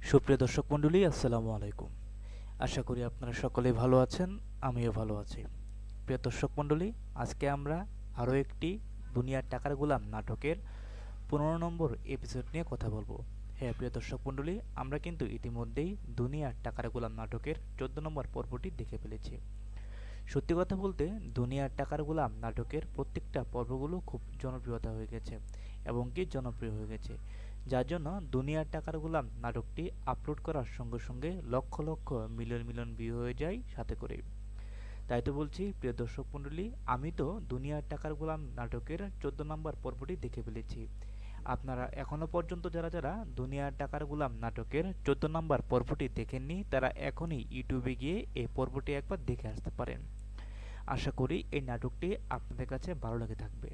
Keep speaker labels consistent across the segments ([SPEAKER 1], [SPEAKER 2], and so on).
[SPEAKER 1] সুপ্রিয় দর্শক মণ্ডলী, আসসালামু আলাইকুম। আশা করি আপনারা সকলেই ভালো আছেন, আমিও ভালো আছি। প্রিয় দর্শক মণ্ডলী, আজকে আমরা আরও একটি দুনিয়ার টাকার গোলাম নাটকের 15 নম্বর এপিসোড নিয়ে কথা বলবো। হ্যাঁ প্রিয় দর্শক মণ্ডলী, আমরা কিন্তু ইতিমধ্যেই দুনিয়ার টাকার গোলাম নাটকের 14 নম্বর পর্বটি দেখে ফেলেছি। সত্যি কথা বলতে দুনিয়ার টাকার গোলাম নাটকের প্রত্যেকটা পর্বগুলো খুব জনপ্রিয়তা হয়ে গেছে এবং কি জনপ্রিয় হয়ে গেছে, যার জন্য দুনিয়ার টাকার গোলাম নাটকটি আপলোড করার সঙ্গে সঙ্গে lakh lakh million million view হয়ে যায় সাথে করে। তাই তো বলছি প্রিয় দর্শক মণ্ডলী, আমি তো দুনিয়ার টাকার গোলাম নাটকের 14 নম্বর পর্বটি দেখে ফেলেছি। আপনারা এখনও পর্যন্ত যারা যারা দুনিয়ার টাকার গোলাম নাটকের 14 নম্বর পর্বটি দেখেননি, তারা এখনই ইউটিউবে গিয়ে এই পর্বটি একবার দেখে আসতে পারেন। আশা করি এই নাটকটি আপনাদের কাছে ভালো লেগে থাকবে।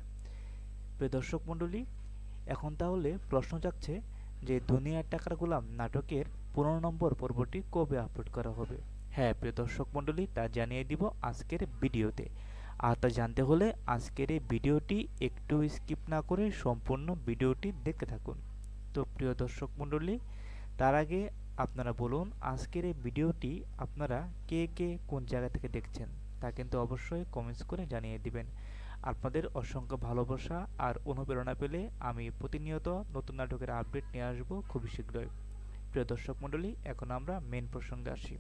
[SPEAKER 1] প্রিয় দর্শক মণ্ডলী, এখন তাহলে প্রশ্ন জাগছে যে দুনিয়ার টাকার গোলাম নাটকের 15 নম্বর পর্বটি কবে আপলোড করা হবে। হ্যাঁ প্রিয় দর্শক মণ্ডলী, তা জানিয়ে দিব আজকের ভিডিওতে। আর তা জানতে হলে আজকের এই ভিডিওটি একটু স্কিপ না করে সম্পূর্ণ ভিডিওটি দেখতে থাকুন। তো প্রিয় দর্শক মণ্ডলী, তার আগে আপনারা বলুন আজকের এই ভিডিওটি আপনারা কে কে কোন জায়গা থেকে দেখছেন, তা কিন্তু অবশ্যই কমেন্টস করে জানিয়ে দিবেন। আপনাদের অসংখ্য ভালোবাসা আর অনুপ্রেরণা পেলে আমি প্রতিনিয়ত নতুন নাটকের আপডেট নিয়ে আসবো খুবই শীঘ্রই। প্রিয় দর্শক মণ্ডলী, এখন আমরা মেন প্রসঙ্গে আসি।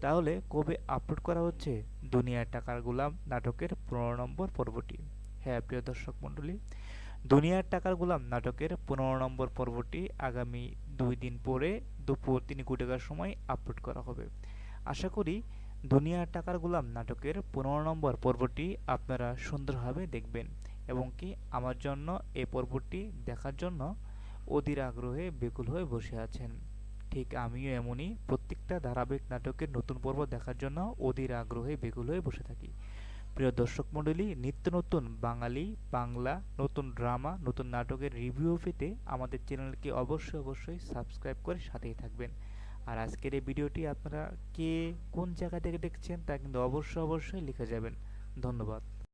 [SPEAKER 1] তাহলে কবে আপলোড করা হচ্ছে দুনিয়ার টাকার গোলাম নাটকের 15 নম্বর পর্বটি। হ্যাঁ প্রিয় দর্শক মণ্ডলী, দুনিয়ার টাকার গোলাম নাটকের 15 নম্বর পর্বটি আগামী 2 দিন পরে দুপুর 3 কোটিকার সময় আপলোড করা হবে। আশা করি দুনিয়ার টাকার গোলাম নাটকের 15 নম্বর পর্বটি আপনারা সুন্দরভাবে দেখবেন এবং কি আমার জন্য এই পর্বটি দেখার জন্য অধীর আগ্রহে বেকুল হয়ে বসে আছেন। ঠিক আমিও এমনই প্রত্যেকটা ধারাবাহিক নাটকের নতুন পর্ব দেখার জন্য অধীর আগ্রহে বেকুল হয়ে বসে থাকি। প্রিয় দর্শক মণ্ডলী, নিত্য নতুন বাঙালি বাংলা নতুন ড্রামা নতুন নাটকের রিভিউ পেতে আমাদের চ্যানেলকে অবশ্যই সাবস্ক্রাইব করে সাথেই থাকবেন। আর আজকের এই ভিডিওটি আপনারা কে কোন জায়গা থেকে দেখছেন তা কিন্তু অবশ্যই লিখে যাবেন। ধন্যবাদ।